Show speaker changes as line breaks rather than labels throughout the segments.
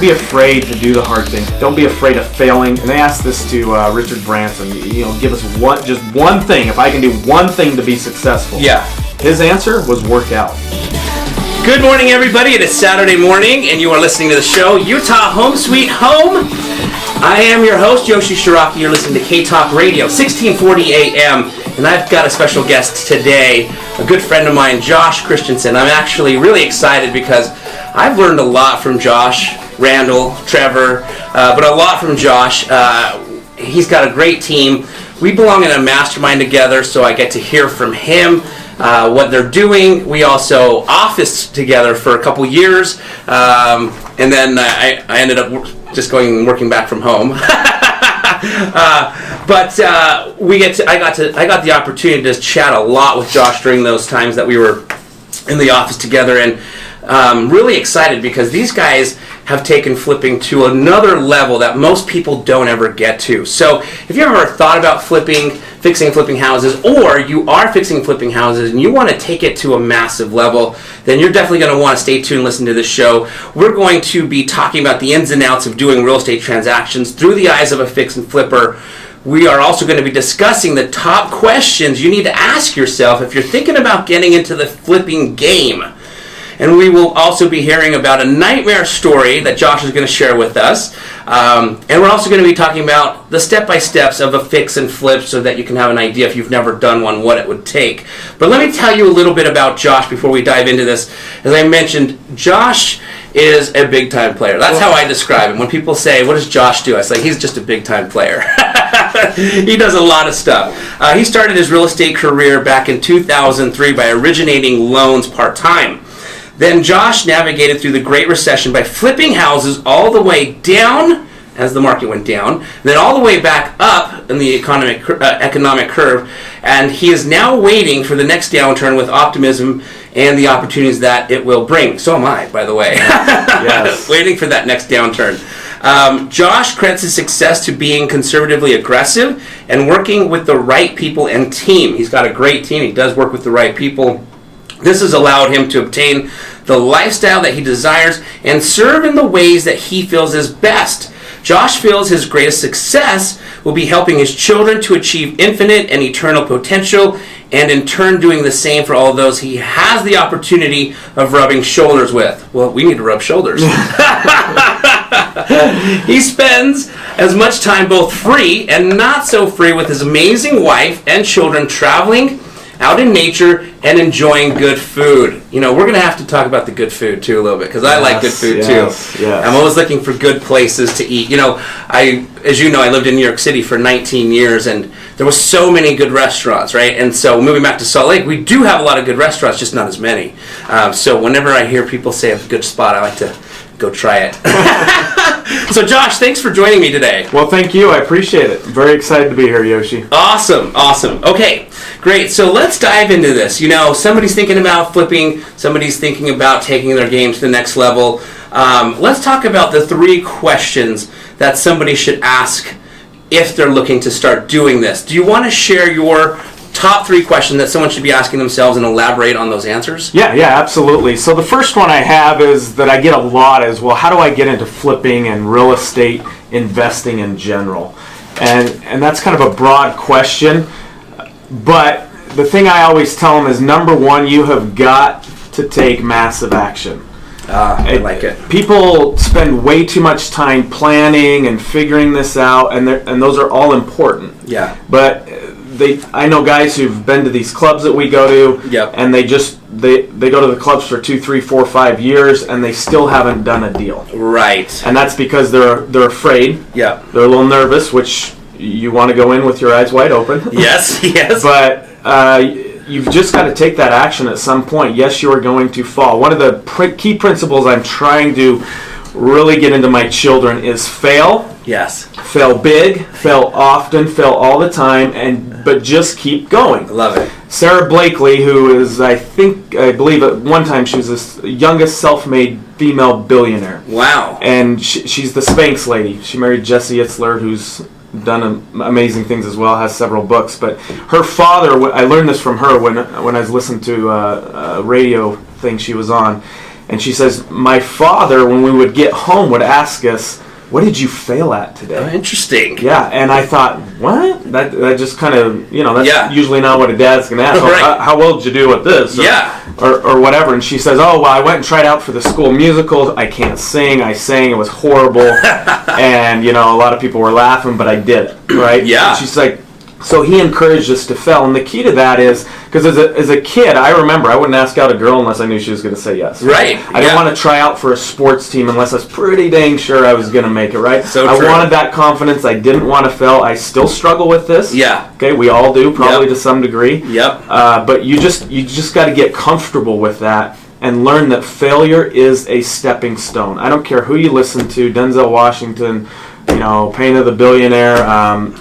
be afraid to do the hard thing. Don't be afraid of failing. And they asked this to Richard Branson. Give us just one thing. If I can do one thing to be successful.
Yeah.
His answer was work out.
Good morning, everybody. It is Saturday morning, and you are listening to the show Utah Home Sweet Home. I am your host, Yoshi Shiraki. You're listening to K-Talk Radio, 1640 AM, and I've got a special guest today, a good friend of mine, Josh Christensen. I'm actually really excited because I've learned a lot from Josh, Randall, Trevor, but a lot from Josh. He's got a great team. We belong in a mastermind together, so I get to hear from him what they're doing. We also officed together for a couple years, and then I ended up just working back from home. But I got the opportunity to chat a lot with Josh during those times that we were in the office together, and really excited because these guys have taken flipping to another level that most people don't ever get to. So if you ever thought about fixing flipping houses, or you are fixing flipping houses and you want to take it to a massive level, then you're definitely going to want to stay tuned and listen to this show. We're going to be talking about the ins and outs of doing real estate transactions through the eyes of a fix and flipper. We are also going to be discussing the top questions you need to ask yourself if you're thinking about getting into the flipping game. And we will also be hearing about a nightmare story that Josh is going to share with us. And we're also going to be talking about the step-by-steps of a fix and flip so that you can have an idea if you've never done one, what it would take. But let me tell you a little bit about Josh before we dive into this. As I mentioned, Josh is a big-time player. That's how I describe him. When people say, what does Josh do? I say, he's just a big-time player. He does a lot of stuff. He started his real estate career back in 2003 by originating loans part-time. Then Josh navigated through the Great Recession by flipping houses all the way down as the market went down, then all the way back up in the economic curve, and he is now waiting for the next downturn with optimism and the opportunities that it will bring. So am I, by the way. Yes. Waiting for that next downturn. Josh credits his success to being conservatively aggressive and working with the right people and team. He's got a great team. He does work with the right people. This has allowed him to obtain the lifestyle that he desires and serve in the ways that he feels is best. Josh feels his greatest success will be helping his children to achieve infinite and eternal potential, and in turn doing the same for all those he has the opportunity of rubbing shoulders with. Well, we need to rub shoulders. He spends as much time both free and not so free with his amazing wife and children traveling out in nature and enjoying good food. We're going to have to talk about the good food too a little bit because I like good food too. Yes. I'm always looking for good places to eat. As you know, I lived in New York City for 19 years and there was so many good restaurants, right? And so moving back to Salt Lake, we do have a lot of good restaurants, just not as many. So whenever I hear people say a good spot, I like to go try it. So Josh, thanks for joining me today.
Well, thank you. I appreciate it. Very excited to be here, Yoshi.
Awesome. Okay, great. So let's dive into this. Somebody's thinking about flipping. Somebody's thinking about taking their game to the next level. Let's talk about the 3 questions that somebody should ask if they're looking to start doing this. Do you want to share your top 3 questions that someone should be asking themselves and elaborate on those answers?
Yeah, absolutely. So the first one I have is that I get a lot is, well, how do I get into flipping and real estate investing in general? And that's kind of a broad question. But the thing I always tell them is, number one, you have got to take massive action.
I like it.
People spend way too much time planning and figuring this out, and those are all important.
Yeah.
But I know guys who've been to these clubs that we go to,
yep,
and they go to the clubs for 2, 3, 4, 5 years, and they still haven't done a deal. Right. And that's because they're afraid.
Yeah.
They're a little nervous, which you want to go in with your eyes wide open.
Yes.
But you've just got to take that action at some point. Yes, you are going to fall. One of the key principles I'm trying to really get into my children is fail.
Yes.
Fail big, fail often, fail all the time, but just keep going.
Love it.
Sarah Blakely, who is, I believe at one time she was the youngest self-made female billionaire.
Wow.
And she's the Spanx lady. She married Jesse Itzler, who's done amazing things as well, has several books. But her father, I learned this from her when I was listening to a radio thing she was on. And she says, my father, when we would get home, would ask us, what did you fail at today?
Oh, interesting.
Yeah, and I thought, what? That just kind of, that's usually not what a dad's going to ask.
Right.
How well did you do with this? Or whatever. And she says, oh, well, I went and tried out for the school musical. I can't sing. I sang. It was horrible. And, a lot of people were laughing, but I did it, right?
Yeah.
And she's like, so he encouraged us to fail. And the key to that is, because as a kid, I remember I wouldn't ask out a girl unless I knew she was going to say yes.
Right.
I didn't want to try out for a sports team unless I was pretty dang sure I was going to make it, right?
So
I
true.
wanted that confidence. I didn't want to fail. I still struggle with this.
Yeah.
Okay, we all do, probably to some degree.
Yep.
But you just got to get comfortable with that and learn that failure is a stepping stone. I don't care who you listen to, Denzel Washington, Pain of the Billionaire,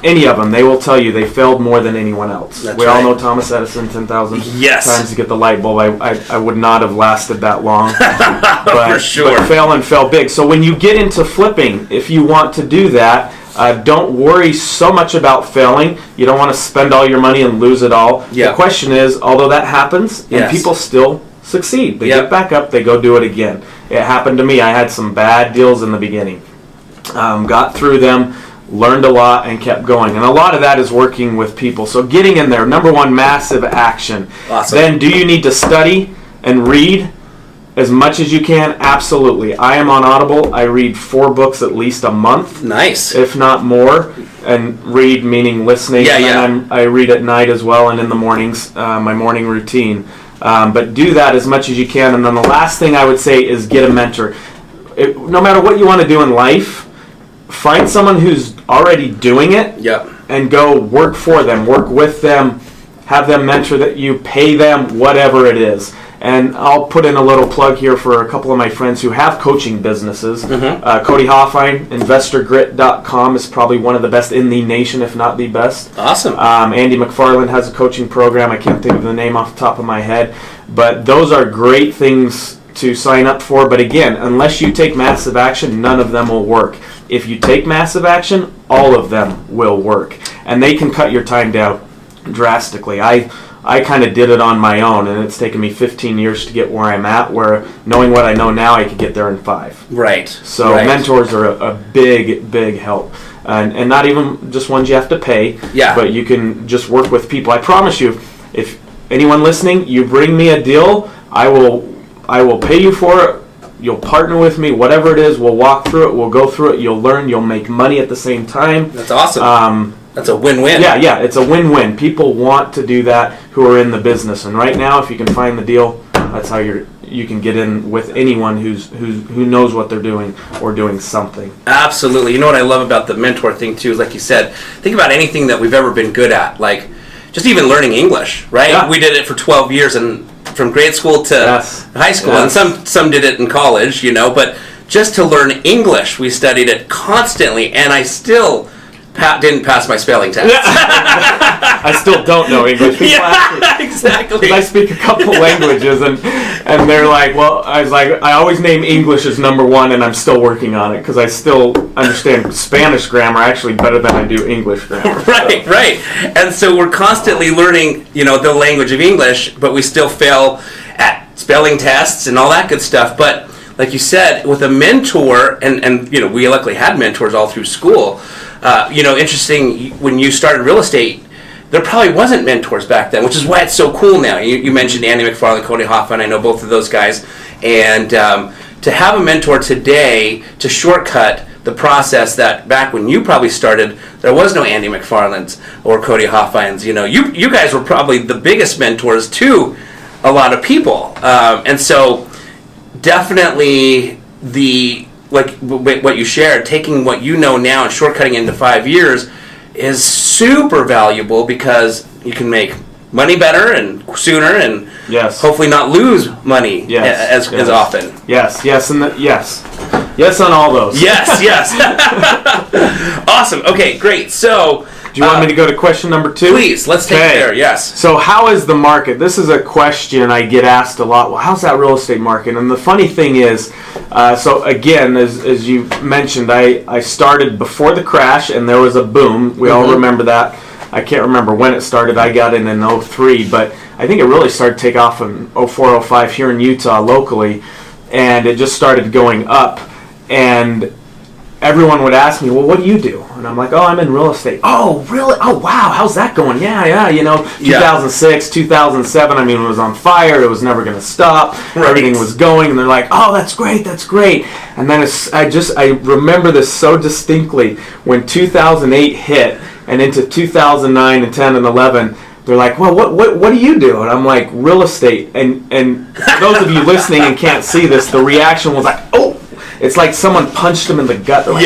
any of them, they will tell you they failed more than anyone else.
That's
we
right.
all know Thomas Edison, 10,000
Yes.
times to get the light bulb. I would not have lasted that long.
For sure.
But fail and fail big. So when you get into flipping, if you want to do that, don't worry so much about failing. You don't want to spend all your money and lose it all.
Yeah.
The question is, although that happens, and people still succeed. They get back up, they go do it again. It happened to me. I had some bad deals in the beginning. Got through them, learned a lot, and kept going. And a lot of that is working with people. So getting in there, number one, massive action.
Awesome.
Then do you need to study and read as much as you can? Absolutely. I am on Audible. I read 4 books at least a month.
Nice.
If not more. And read meaning listening.
Yeah,
and I read at night as well and in the mornings, my morning routine. But do that as much as you can. And then the last thing I would say is get a mentor. No matter what you want to do in life, find someone who's already doing it and go work for them, work with them, have them mentor that you, pay them, whatever it is. And I'll put in a little plug here for a couple of my friends who have coaching businesses. Cody Hoffine, InvestorGrit.com is probably one of the best in the nation, if not the best.
Awesome.
Andy McFarland has a coaching program. I can't think of the name off the top of my head. But those are great things to sign up for. But again, unless you take massive action, none of them will work. If you take massive action, all of them will work. And they can cut your time down drastically. I kind of did it on my own, and it's taken me 15 years to get where I'm at, where knowing what I know now, I could get there in 5.
Right.
So mentors are a big, big help. And not even just ones you have to pay, but you can just work with people. I promise you, if anyone listening, you bring me a deal, I will pay you for it. You'll partner with me, whatever it is, we'll walk through it, we'll go through it, you'll learn, you'll make money at the same time.
That's awesome. That's a win-win.
Yeah, it's a win-win. People want to do that who are in the business. And right now, if you can find the deal, that's how you can get in with anyone who knows what they're doing or doing something.
Absolutely. You know what I love about the mentor thing, too, is like you said, think about anything that we've ever been good at, like just even learning English, right?
Yeah.
We did it for 12 years, and from grade school to high school, and some did it in college, but just to learn English, we studied it constantly, and I still didn't pass my spelling test.
I still don't know English.
Exactly.
Because I speak a couple languages, and they're like, well, I always name English as number one, and I'm still working on it because I still understand Spanish grammar actually better than I do English grammar.
Right. And so we're constantly learning, the language of English, but we still fail at spelling tests and all that good stuff. But like you said, with a mentor, and we luckily had mentors all through school. Interesting, when you started real estate, there probably wasn't mentors back then, which is why it's so cool now. You mentioned Andy McFarland, Cody Hoffman. I know both of those guys. And to have a mentor today to shortcut the process that back when you probably started, there was no Andy McFarland's or Cody Hoffman's. You guys were probably the biggest mentors to a lot of people. And so definitely what you shared, taking what you know now and shortcutting into 5 years is super valuable because you can make money better and sooner and hopefully not lose money as often. Yes
on all those.
Yes. Awesome. Okay, great. So
do you want me to go to question number 2?
Please, let's take it there, yes.
So how is the market? This is a question I get asked a lot. Well, how's that real estate market? And the funny thing is, so again, as you mentioned, I started before the crash and there was a boom. We all remember that. I can't remember when it started. I got in 03, but I think it really started to take off in 04, 05 here in Utah locally. and it just started going up, and everyone would ask me, well, what do you do? And I'm like, oh, I'm in real estate. Oh, really? Oh, wow, how's that going? Yeah, 2006, 2007, I mean, it was on fire. It was never going to stop.
Right.
Everything was going, and they're like, oh, that's great. And then I remember this so distinctly when 2008 hit and into 2009 and 10 and 11. They're like, well, what do you do? And I'm like, real estate. And for those of you listening and can't see this, the reaction was like, oh. It's like someone punched them in the gut. They're like,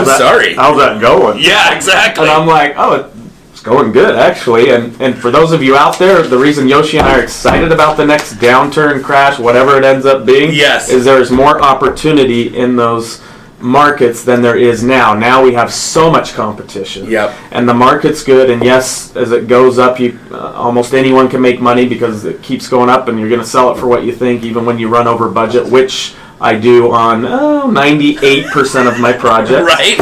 sorry.
How's that going?
Yeah, exactly.
And I'm like, oh, it's going good, actually. And for those of you out there, the reason Yoshi and I are excited about the next downturn, crash, whatever it ends up being, is there's more opportunity in those markets than there is now. Now we have so much competition.
Yep.
And the market's good, and yes, as it goes up, you almost anyone can make money because it keeps going up, and you're going to sell it for what you think, even when you run over budget, which I do on 98% of my projects.
Right.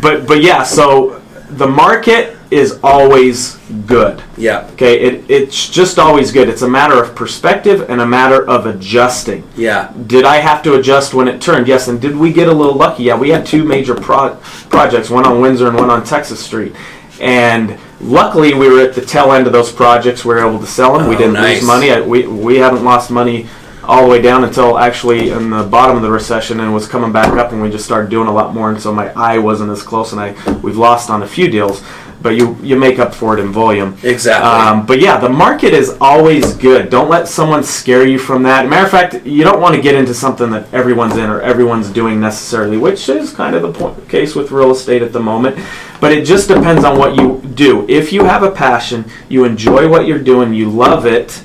But yeah, so the market is always good.
Yeah.
Okay, it's just always good. It's a matter of perspective and a matter of adjusting.
Yeah.
Did I have to adjust when it turned? Yes. And did we get a little lucky? Yeah, we had two major projects, one on Windsor and one on Texas Street. And luckily, we were at the tail end of those projects. We were able to sell them. We didn't lose money. We haven't lost money all the way down until actually in the bottom of the recession, and was coming back up, and we just started doing a lot more, and so my eye wasn't as close, and we've lost on a few deals, but you make up for it in volume.
Exactly.
But yeah, the market is always good. Don't let someone scare you from that. Matter of fact, you don't want to get into something that everyone's in or everyone's doing necessarily, which is kind of the case with real estate at the moment. But it just depends on what you do. If you have a passion, you enjoy what you're doing, you love it,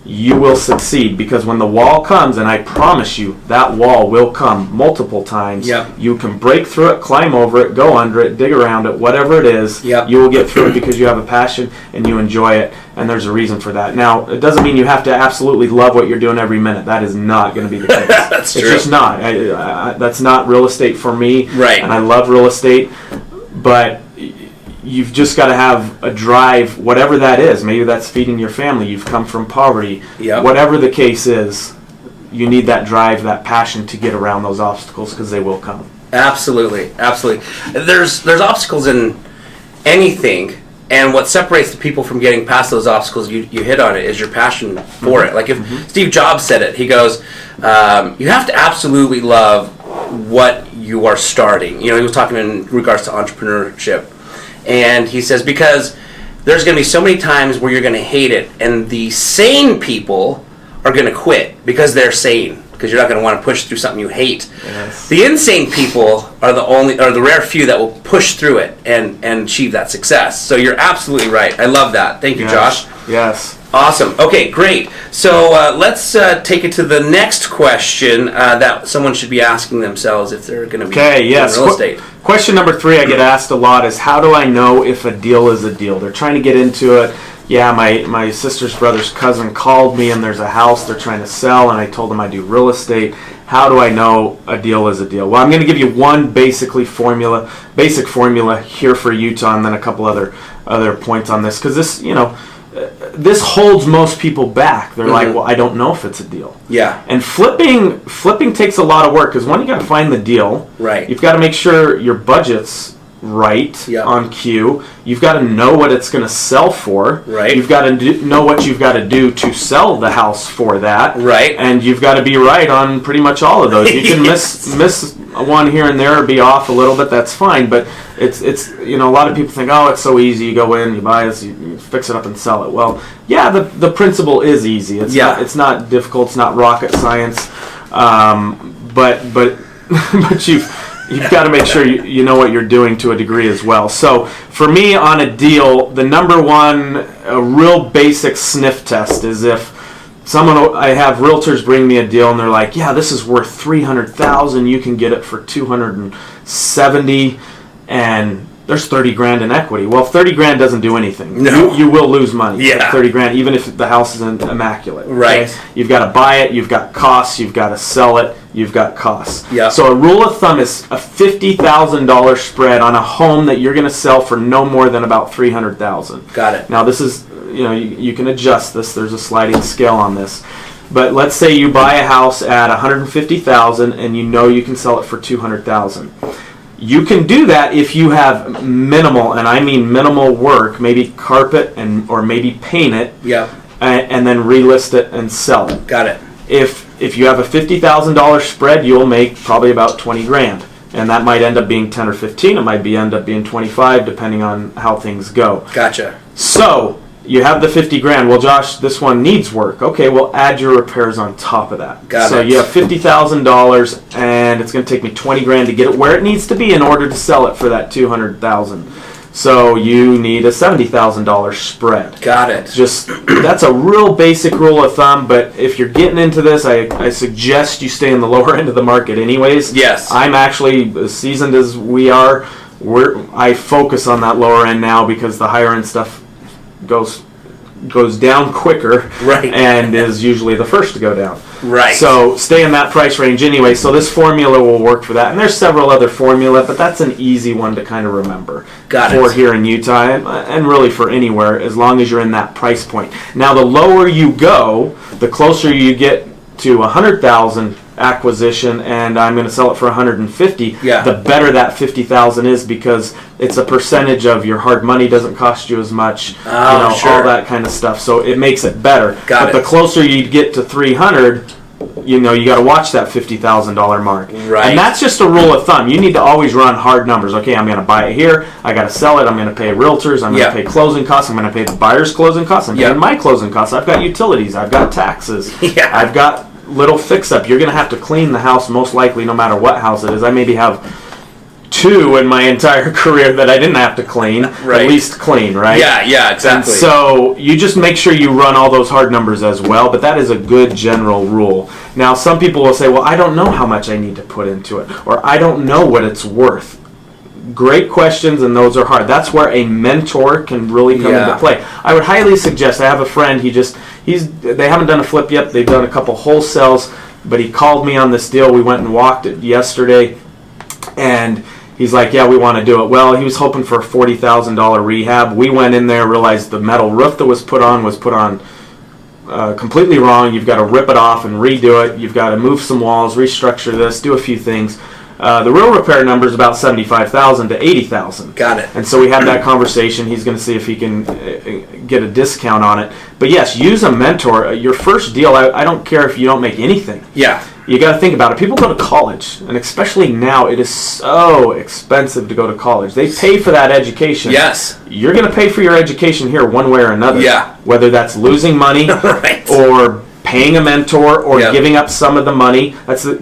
you will succeed, because when the wall comes, and I promise you that wall will come multiple times, you can break through it, climb over it, go under it, dig around it, whatever it is, you will get through it because you have a passion and you enjoy it, and there's a reason for that. Now, it doesn't mean you have to absolutely love what you're doing every minute. That is not going to be the case.
That's true.
It's just not. That's not real estate for me,
right?
And I love real estate, but you've just got to have a drive, whatever that is. Maybe that's feeding your family. You've come from poverty. Whatever the case is, you need that drive, that passion to get around those obstacles, because they will come.
Absolutely. There's obstacles in anything, and what separates the people from getting past those obstacles, you hit on it, is your passion for it. Like if Steve Jobs said it, he goes, you have to absolutely love what you are starting. He was talking in regards to entrepreneurship. And he says, because there's going to be so many times where you're going to hate it, and the sane people are going to quit because they're sane, because you're not going to want to push through something you hate.
Yes.
The insane people are the rare few that will push through it and achieve that success. So you're absolutely right. I love that. Thank you, Josh.
Yes.
Awesome. Okay, great. So let's take it to the next question that someone should be asking themselves if they're going to be in real estate.
Question number 3 I get asked a lot is, how do I know if a deal is a deal? They're trying to get into it. Yeah, my sister's brother's cousin called me, and there's a house they're trying to sell, and I told them I do real estate. How do I know a deal is a deal? Well, I'm going to give you one basic formula here for Utah, and then a couple other points on this, because this holds most people back. They're like, well, I don't know if it's a deal.
Yeah.
And flipping takes a lot of work, because one, you got to find the deal.
Right.
You've got to make sure your budget's right on cue. You've got to know what it's going to sell for.
Right.
You've got to know what you've got to do to sell the house for that.
Right.
And you've got to be right on pretty much all of those. You can miss one here and there or be off a little bit. That's fine. But it's a lot of people think, oh, it's so easy. You go in, you buy this, you fix it up and sell it. Well, yeah, the principle is easy. It's not difficult. It's not rocket science. But you've got to make sure you know what you're doing to a degree as well. So for me, on a deal, the number one, a real basic sniff test is if I have realtors bring me a deal and they're like, yeah, this is worth $300,000. You can get it for $270,000, and there's $30,000 in equity. Well, $30,000 doesn't do anything.
No.
You will lose money.
Yeah.
$30,000, even if the house isn't immaculate.
Right.
Okay? You've got to buy it. You've got costs. You've got to sell it. You've got costs.
Yeah.
So a rule of thumb is a $50,000 spread on a home that you're going to sell for no more than about $300,000.
Got it.
Now this is, you can adjust this. There's a sliding scale on this. But let's say you buy a house at $150,000 and you know you can sell it for $200,000. You can do that if you have minimal, and I mean minimal work, maybe carpet or maybe paint it, and then relist it and sell it.
Got it.
If you have a $50,000 spread, you'll make probably about 20 grand, and that might end up being 10 or 15. It might end up being 25, depending on how things go.
Gotcha.
So you have the 50 grand. Well, Josh, this one needs work. Okay, well, add your repairs on top of that.
Got
so
it.
you have $50,000, and it's going to take me 20 grand to get it where it needs to be in order to sell it for that 200,000. So you need a $70,000 spread.
Got it.
That's a real basic rule of thumb. But if you're getting into this, I suggest you stay in the lower end of the market, anyways.
Yes.
I'm actually, as seasoned as we are, I focus on that lower end now because the higher end stuff goes down quicker,
right,
and is usually the first to go down.
Right.
So stay in that price range anyway. So this formula will work for that. And there's several other formula, but that's an easy one to kind of remember.
Got
for
it.
Here in Utah, and really for anywhere, as long as you're in that price point. Now, the lower you go, the closer you get to 100,000 acquisition, and I'm going to sell it for 150. The better that 50,000 is, because it's a percentage of your hard money. Doesn't cost you as much.
Sure.
All that kind of stuff. So it makes it better.
Got it.
The closer you get to 300, you got to watch that $50,000 mark.
Right.
And that's just a rule of thumb. You need to always run hard numbers. Okay, I'm going to buy it here. I got to sell it. I'm going to pay realtors. I'm going to pay closing costs. I'm going to pay the buyer's closing costs. I'm paying my closing costs. I've got utilities. I've got taxes. I've got little fix-up. You're going to have to clean the house most likely, no matter what house it is. I maybe have 2 in my entire career that I didn't have to clean, at least clean, right?
Yeah, exactly.
And so you just make sure you run all those hard numbers as well, but that is a good general rule. Now, some people will say, well, I don't know how much I need to put into it, or I don't know what it's worth. Great questions, and those are hard. That's where a mentor can really come into play. I would highly suggest, I have a friend, they haven't done a flip yet, they've done a couple wholesales, but he called me on this deal. We went and walked it yesterday, and he's like, yeah, we want to do it. Well, he was hoping for a $40,000 rehab. We went in there, realized the metal roof that was put on completely wrong. You've got to rip it off and redo it. You've got to move some walls, restructure this, do a few things. The real repair number is about $75,000 to $80,000.
Got it.
And so we had that conversation. He's going to see if he can get a discount on it. But yes, use a mentor. Your first deal, I don't care if you don't make anything.
Yeah.
You got to think about it. People go to college, and especially now, it is so expensive to go to college. They pay for that education.
Yes.
You're going to pay for your education here one way or another.
Yeah.
Whether that's losing money or paying a mentor or giving up some of the money.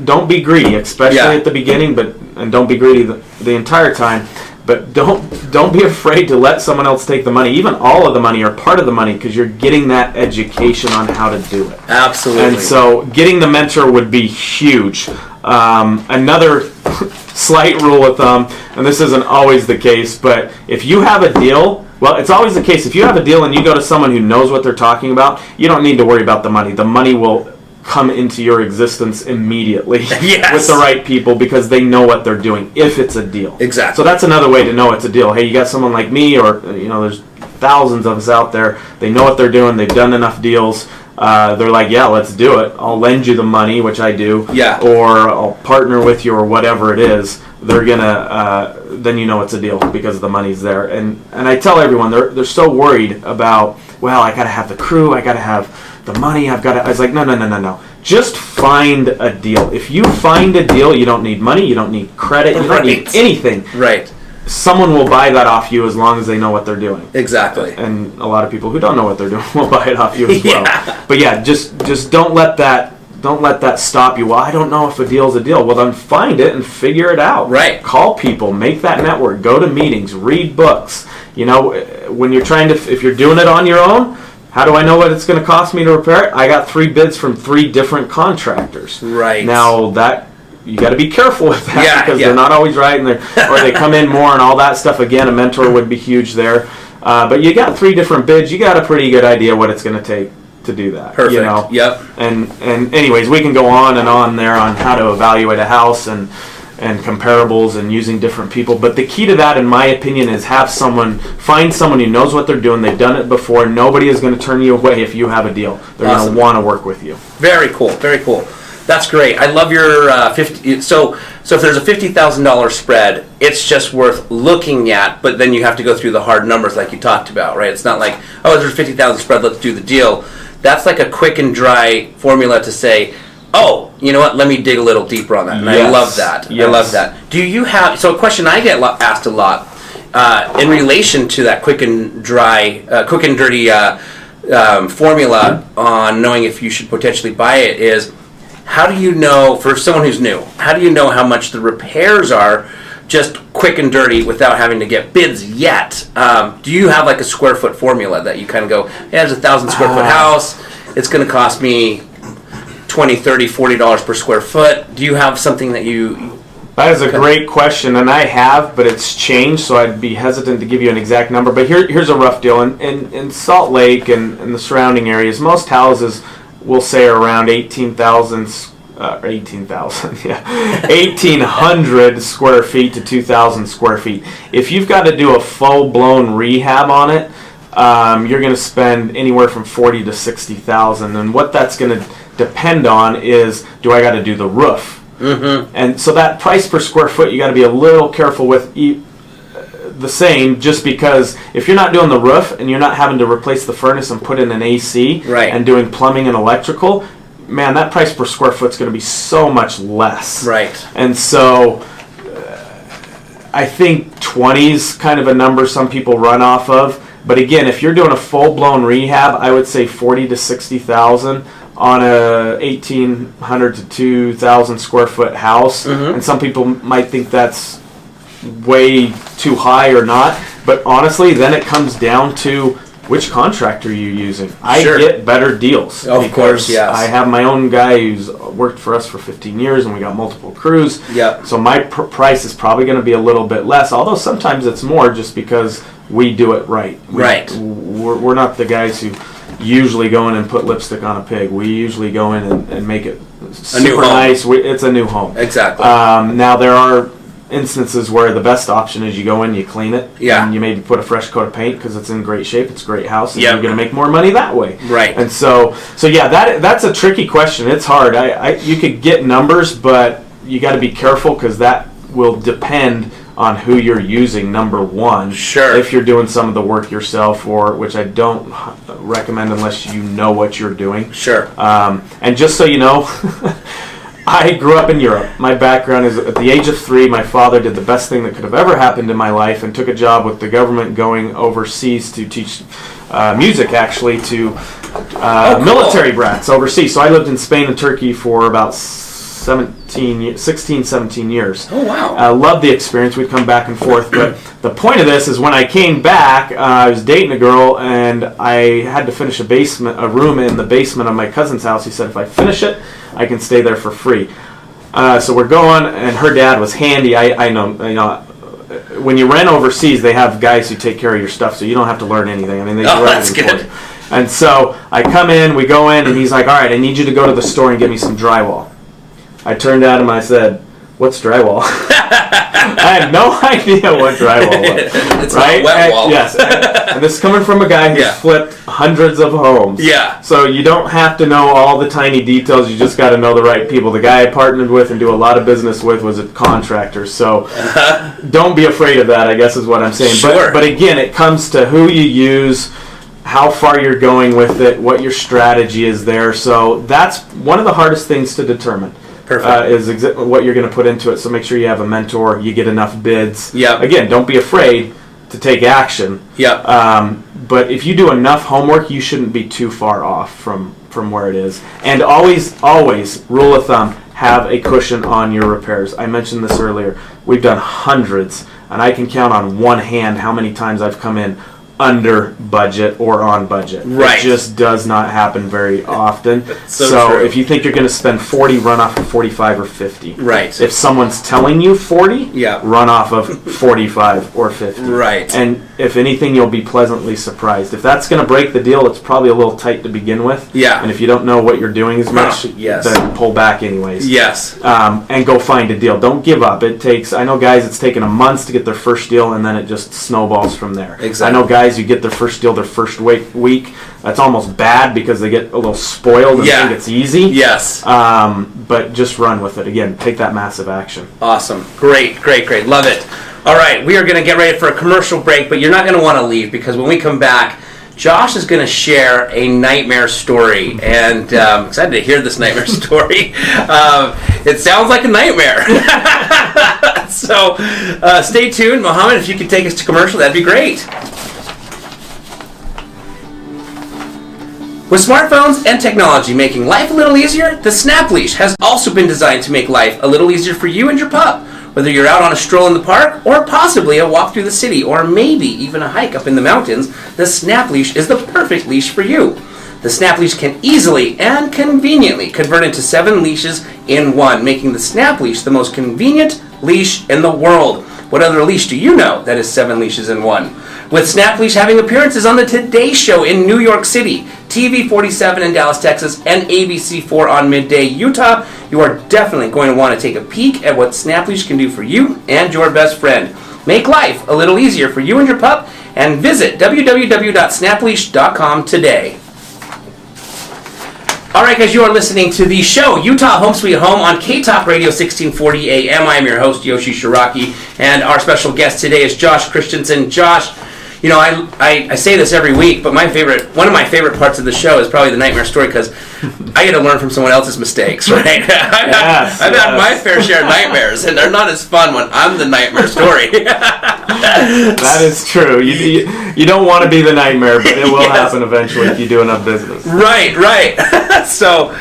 Don't be greedy, especially at the beginning, and don't be greedy the entire time. But don't be afraid to let someone else take the money, even all of the money or part of the money, because you're getting that education on how to do it.
Absolutely.
And so getting the mentor would be huge. Another slight rule of thumb, and this isn't always the case, but if you have a deal, well, it's always the case. If you have a deal and you go to someone who knows what they're talking about, you don't need to worry about the money. The money will come into your existence immediately with the right people, because they know what they're doing if it's a deal.
Exactly.
So that's another way to know it's a deal. Hey, you got someone like me, or there's thousands of us out there. They know what they're doing. They've done enough deals. They're like, yeah, let's do it. I'll lend you the money, which I do. Yeah. Or I'll partner with you, or whatever it is. They're gonna then you know it's a deal because the money's there. And I tell everyone, they're so worried about, well, I gotta have the crew, I gotta have the money, I was like, no. Just find a deal. If you find a deal, you don't need money, you don't need credit, you don't need anything. Right. Someone will buy that off you as long as they know what they're doing. Exactly. And a lot of people who don't know what they're doing will buy it off you as well. But yeah, just don't let that stop you. Well, I don't know if a deal's a deal. Well, then find it and figure it out. Right. Call people, make that network, go to meetings, read books. When you're if you're doing it on your own, how do I know what it's going to cost me to repair it? I got 3 bids from 3 different contractors. Right. Now that you got to be careful with that, because they're not always right, or they come in more and all that stuff. Again, a mentor would be huge there. But you got 3 different bids. You got a pretty good idea what it's going to take to do that. Perfect. Yep. And anyways, we can go on and on there on how to evaluate a house, and and comparables and using different people. But the key to that, in my opinion, is find someone who knows what they're doing. They've done it before. Nobody is going to turn you away if you have a deal. They're going to want to work with you.
Very cool. Very cool. That's great. I love your 50. So if there's a $50,000 spread, it's just worth looking at. But then you have to go through the hard numbers, like you talked about, right? It's not like, oh, there's a 50,000 spread, let's do the deal. That's like a quick and dry formula to say, oh, you know what? Let me dig a little deeper on that. And I love that.
Yes.
I love that. Do you have? So a question I get asked a lot in relation to that quick and dirty formula on knowing if you should potentially buy it is, how do you know, for someone who's new, how do you know how much the repairs are just quick and dirty without having to get bids yet? Do you have like a square foot formula that you kind of go, yeah, there's a 1,000 square foot house, it's going to cost me $20, $30, $40 per square foot? Do you have something that you...
That is a great question, and I have, but it's changed, so I'd be hesitant to give you an exact number. But here's a rough deal. In Salt Lake and the surrounding areas, most houses, we'll say, are around 18,000, yeah, 1,800 square feet to 2,000 square feet. If you've got to do a full-blown rehab on it, you're going to spend anywhere from 40 to 60,000, and what that's going to depend on is, do I got to do the roof? Mm-hmm. And so that price per square foot, you got to be a little careful with the same, just because if you're not doing the roof and you're not having to replace the furnace and put in an AC and doing plumbing and electrical, man, that price per square foot is going to be so much less.
Right.
And so I think 20 is kind of a number some people run off of. But again, if you're doing a full-blown rehab, I would say 40 to 60,000 on a 1,800 to 2,000 square foot house. Mm-hmm. And some people might think that's way too high or not. But honestly, then it comes down to which contractor you're using. I get better deals.
Of course, yes.
I have my own guy who's worked for us for 15 years, and we got multiple crews.
Yep.
So my price is probably going to be a little bit less, although sometimes it's more just because we do it right. We're not the guys who usually go in and put lipstick on a pig. We usually go in and make it super nice. It's a new home.
Exactly.
Now there are instances where the best option is you go in, you clean it, and you maybe put a fresh coat of paint because it's in great shape, it's a great house, and you're going to make more money that way.
Right.
And so yeah, that's a tricky question. It's hard. You could get numbers, but you got to be careful because that will depend on who you're using, number one.
Sure.
If you're doing some of the work yourself, which I don't recommend unless you know what you're doing.
Sure.
And just so you know, I grew up in Europe. My background is, at the age of 3, my father did the best thing that could have ever happened in my life and took a job with the government going overseas to teach music, actually, to military brats overseas. So I lived in Spain and Turkey for about 16, 17 years.
Oh, wow.
I loved the experience. We'd come back and forth. But the point of this is when I came back, I was dating a girl, and I had to finish a room in the basement of my cousin's house. He said, if I finish it, I can stay there for free. So we're going, and her dad was handy. I know, when you rent overseas, they have guys who take care of your stuff, so you don't have to learn anything. I mean, they do everything for you. And so I come in, we go in, and he's like, all right, I need you to go to the store and get me some drywall. I turned at him, I said, what's drywall? I had no idea what drywall was.
It's right? Not wet wall.
Yes. And this is coming from a guy who's flipped hundreds of homes.
Yeah.
So you don't have to know all the tiny details. You just got to know the right people. The guy I partnered with and do a lot of business with was a contractor. So don't be afraid of that, I guess is what I'm saying.
Sure.
But again, it comes to who you use, how far you're going with it, what your strategy is there. So that's one of the hardest things to determine.
Perfect.
Is what you're going to put into it. So make sure you have a mentor, you get enough bids.
Yep. Again,
don't be afraid to take action.
Yep.
But if you do enough homework, you shouldn't be too far off from where it is. And always, rule of thumb, have a cushion on your repairs. I mentioned this earlier. We've done hundreds, and I can count on one hand how many times I've come in under budget or on budget.
Right.
It just does not happen very often.
So true.
If you think you're going to spend 40, run off of 45 or 50.
Right.
If someone's telling you 40,
Yeah.
run off of 45 or 50.
Right.
And if anything, you'll be pleasantly surprised. If that's going to break the deal, it's probably a little tight to begin with.
Yeah.
And if you don't know what you're doing as much,
Yes.
then pull back anyways.
Yes.
And go find a deal. Don't give up. I know guys, it's taken a month to get their first deal, and then it just snowballs from there.
Exactly.
I know guys who get their first deal their first week. That's almost bad because they get a little spoiled and think it's easy.
Yes.
But just run with it. Again, take that massive action.
Awesome. Great. Love it. All right, we are going to get ready for a commercial break, but you're not going to want to leave because when we come back, Josh is going to share a nightmare story, and I'm excited to hear this nightmare story. It sounds like a nightmare. So stay tuned. Mohammed, if you could take us to commercial, that'd be great. With smartphones and technology making life a little easier, the Snap Leash has also been designed to make life a little easier for you and your pup. Whether you're out on a stroll in the park, or possibly a walk through the city, or maybe even a hike up in the mountains, the Snap Leash is the perfect leash for you. The Snap Leash can easily and conveniently convert into 7 leashes in one, making the Snap Leash the most convenient leash in the world. What other leash do you know that is 7 leashes in one? With Snap Leash having appearances on the Today Show in New York City, TV 47 in Dallas, Texas, and ABC 4 on Midday, Utah, you are definitely going to want to take a peek at what Snap Leash can do for you and your best friend. Make life a little easier for you and your pup, and visit www.snapleash.com today. All right, guys, you are listening to the show Utah Home Sweet Home on K-Talk Radio 1640 AM. I am your host, Yoshi Shiraki, and our special guest today is Josh Christensen. Josh, you know, I say this every week, but one of my favorite parts of the show is probably the nightmare story because I get to learn from someone else's mistakes, right? I've had my fair share of nightmares, and they're not as fun when I'm the nightmare story.
That is true. You don't want to be the nightmare, but it will happen eventually if you do enough business.
Right. So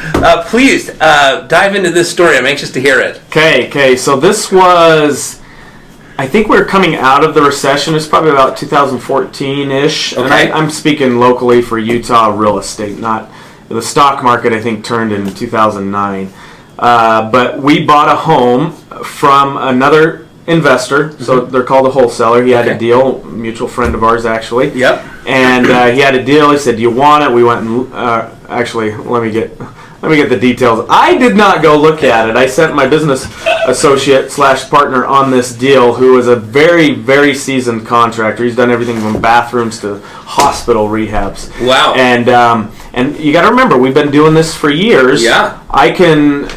please dive into this story. I'm anxious to hear it.
Okay. So this was, I think we were coming out of the recession. It's probably about 2014-ish.
Okay.
And I'm speaking locally for Utah real estate, not the stock market. I think turned in 2009. But we bought a home from another investor, so they're called a wholesaler. He had a deal, a mutual friend of ours actually.
Yep.
And he had a deal. He said, "Do you want it?" We went and actually, let me get the details. I did not go look at it. I sent my business associate / partner on this deal, who is a very, very seasoned contractor. He's done everything from bathrooms to hospital rehabs.
Wow.
And you got to remember, we've been doing this for years.
Yeah.
I can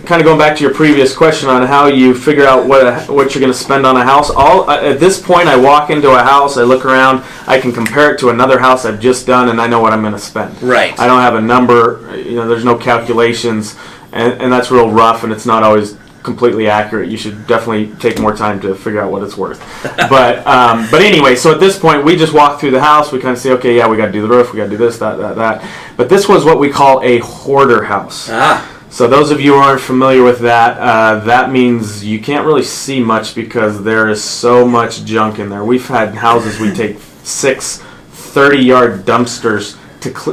kind of going back to your previous question on how you figure out what you're going to spend on a house. At this point, I walk into a house, I look around, I can compare it to another house I've just done, and I know what I'm going to spend.
Right.
I don't have a number. There's no calculations, and that's real rough, and it's not always completely accurate. You should definitely take more time to figure out what it's worth. But anyway, so at this point, we just walk through the house. We kind of say, okay, yeah, we got to do the roof, we got to do this, that. But this was what we call a hoarder house. So those of you who aren't familiar with that, that means you can't really see much because there is so much junk in there. We've had houses we take 6 30-yard dumpsters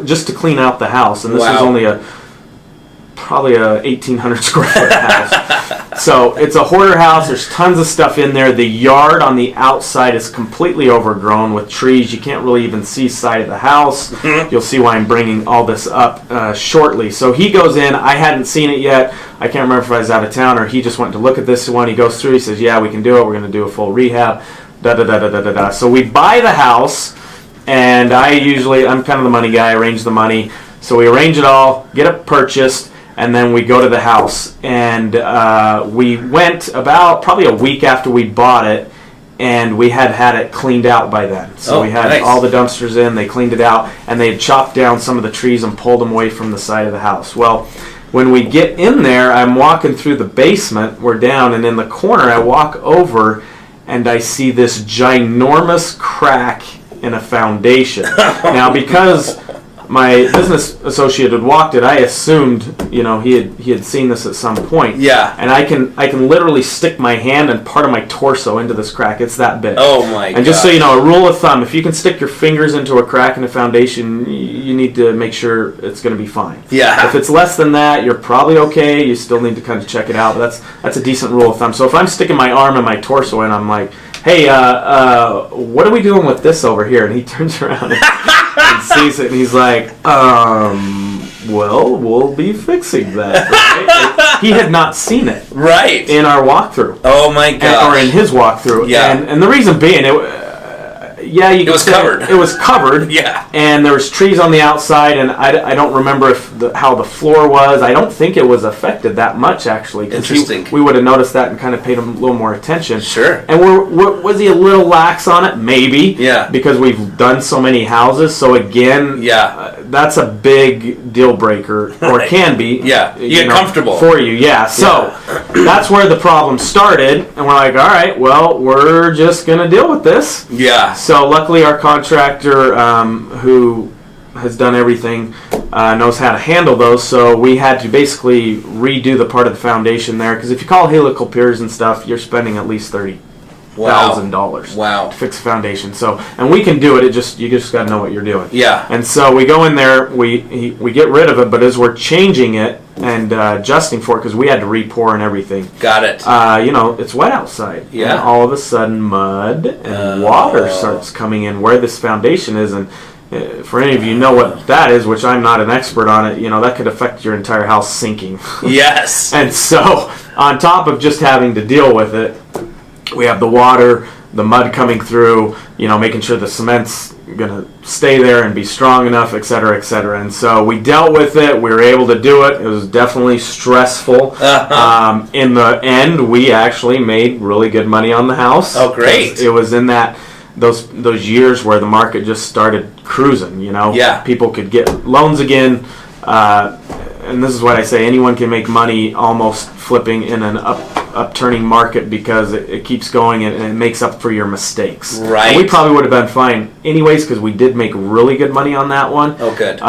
just to clean out the house, and this is only probably a 1,800 square foot house. So it's a hoarder house. There's tons of stuff in there. The yard on the outside is completely overgrown with trees. You can't really even see side of the house. You'll see why I'm bringing all this up shortly. So he goes in. I hadn't seen it yet. I can't remember if I was out of town or he just went to look at this one. He goes through. He says, yeah, we can do it. We're going to do a full rehab. So we buy the house, and I'm kind of the money guy. I arrange the money. So we arrange it all, get it purchased, and then we go to the house. And we went about probably a week after we bought it, and we had it cleaned out by then. So we had all the dumpsters in, they cleaned it out, and they had chopped down some of the trees and pulled them away from the side of the house. Well, when we get in there, I'm walking through the basement, we're down, and in the corner I walk over, and I see this ginormous crack in a foundation. Now, because my business associate had walked it, I assumed, he had seen this at some point.
Yeah.
And I can literally stick my hand and part of my torso into this crack. It's that big.
Oh my god.
And just so you know, a rule of thumb, if you can stick your fingers into a crack in the foundation, you need to make sure it's going to be fine.
Yeah.
If it's less than that, you're probably okay. You still need to kind of check it out, but that's a decent rule of thumb. So if I'm sticking my arm and my torso in, I'm like, hey, what are we doing with this over here? And he turns around and sees it, and he's like, well, we'll be fixing that. Right? He had not seen it
right
in our walkthrough.
Oh my god.
Or in his walkthrough.
Yeah.
And the reason being, it was
covered.
It was covered.
Yeah.
And there was trees on the outside, and I don't remember how the floor was. I don't think it was affected that much, actually.
Interesting.
We would have noticed that and kind of paid him a little more attention.
Sure.
And was he a little lax on it? Maybe.
Yeah.
Because we've done so many houses. So again, that's a big deal breaker, or
Right.
can be.
Yeah. You get comfortable.
For you, yeah. So that's where the problem started, and we're like, all right, well, we're just going to deal with this.
Yeah.
So luckily our contractor, who has done everything, knows how to handle those, so we had to basically redo the part of the foundation there, because if you call helical piers and stuff, you're spending at least $30,000
Wow.
to fix a foundation. So, and we can do it, you just got to know what you're doing.
Yeah.
And so we go in there, we get rid of it, but as we're changing it and adjusting for it, because we had to re-pour and everything.
Got it.
It's wet outside.
Yeah.
And all of a sudden, mud and water starts coming in where this foundation is, and for any of you know what that is, which I'm not an expert on it, that could affect your entire house sinking.
Yes.
And so, on top of just having to deal with it, we have the water, the mud coming through, making sure the cement's going to stay there and be strong enough, et cetera, et cetera. And so we dealt with it. We were able to do it. It was definitely stressful.
Uh-huh.
In the end, we actually made really good money on the house.
Oh, great.
It was in those years where the market just started cruising,
Yeah.
People could get loans again. And this is what I say, anyone can make money almost flipping in an upturning market, because it keeps going and it makes up for your mistakes.
Right.
And we probably would have been fine anyways, because we did make really good money on that one.
Oh, good.